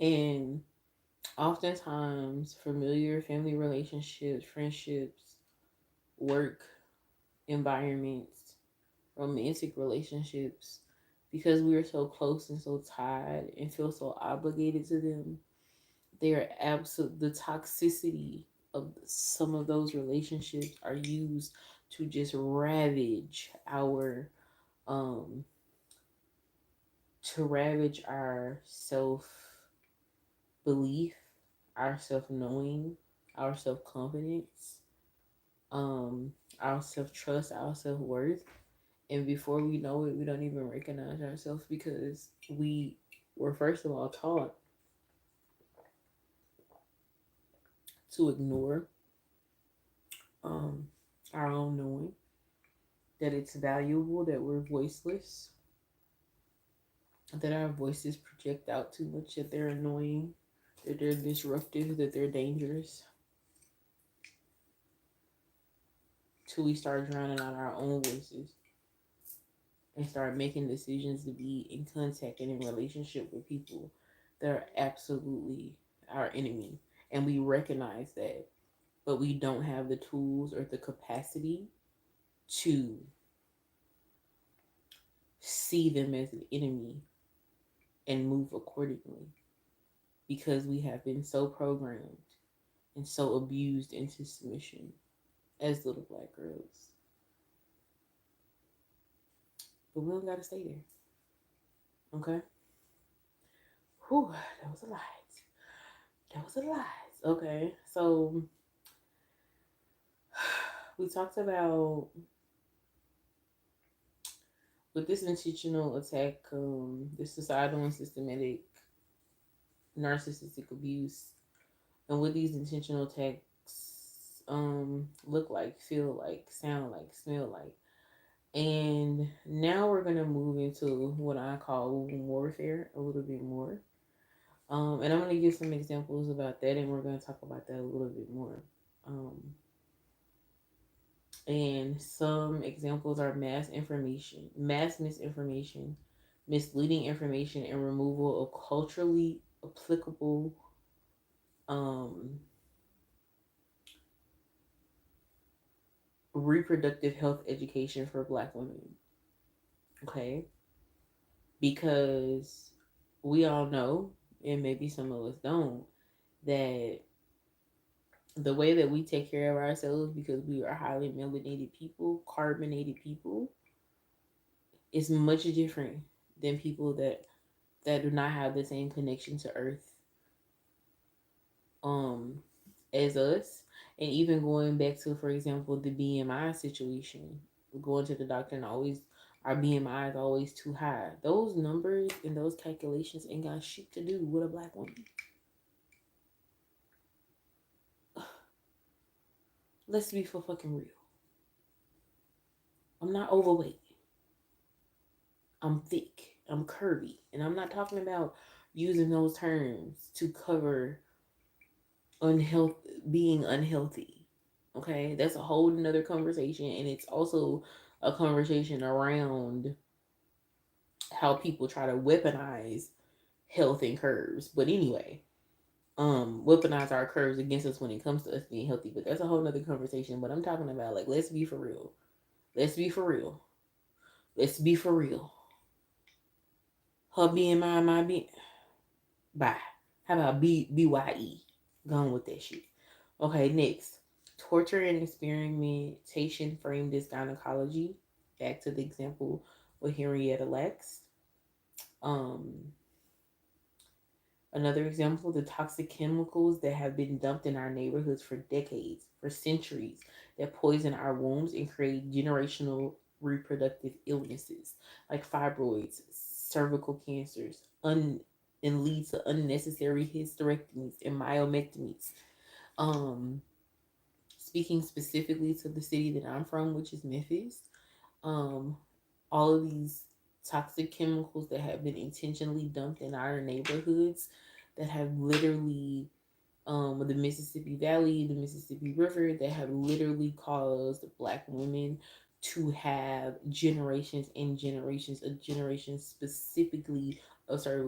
And oftentimes, familiar family relationships, friendships, work environments, romantic relationships, because we are so close and so tied and feel so obligated to them, they are absolute. The toxicity of some of those relationships are used to just ravage um our self belief, our self knowing, our self confidence, um, our self trust, our self worth. And before we know it, we don't even recognize ourselves because we were, first of all, taught to ignore um, our own knowing, that it's valuable, that we're voiceless, that our voices project out too much, that they're annoying, that they're disruptive, that they're dangerous, till we start drowning out our own voices and start making decisions to be in contact and in relationship with people that are absolutely our enemy. And we recognize that, but we don't have the tools or the capacity to see them as an enemy and move accordingly, because we have been so programmed and so abused into submission as little black girls. But we don't gotta stay there. Okay? Whew, that was a lot. That was a lot. Okay, so we talked about, with this intentional attack, this societal and systematic narcissistic abuse, and what these intentional attacks look like, feel like, sound like, smell like. And now we're gonna move into what I call warfare a little bit more. And I'm gonna give some examples about that, and we're gonna talk about that a little bit more. Um, and some examples are mass misinformation, misleading information, and removal of culturally applicable um, reproductive health education for Black women. Okay, because we all know, and maybe some of us don't, that the way that we take care of ourselves, because we are highly melanated people, carbonated people, is much different than people that do not have the same connection to Earth um as us. And even going back to, for example, the BMI situation, going to the doctor and always our BMI is always too high. Those numbers and those calculations ain't got shit to do with a black woman. Let's be for fucking real. I'm not overweight. I'm thick. I'm curvy. And I'm not talking about using those terms to cover unhealth being unhealthy. Okay? That's a whole nother conversation, and it's also a conversation around how people try to weaponize health and curves. But anyway, weaponize our curves against us when it comes to us being healthy. But that's a whole nother conversation. But I'm talking about, like, let's be for real. Let's be for real. Let's be for real. Her BMI, my B. Bye. How about BYE? Gone with that shit. Okay, next. Torture and experimentation framed as gynecology. Back to the example with Henrietta Lacks. Um, Another example, the toxic chemicals that have been dumped in our neighborhoods for decades, for centuries, that poison our wombs and create generational reproductive illnesses like fibroids, cervical cancers, and lead to unnecessary hysterectomies and myomectomies. Um, Speaking specifically to the city that I'm from, which is Memphis, um, all of these toxic chemicals that have been intentionally dumped in our neighborhoods, that have literally, the Mississippi Valley, the Mississippi River, that have literally caused Black women to have generations and generations of generations, specifically of cervical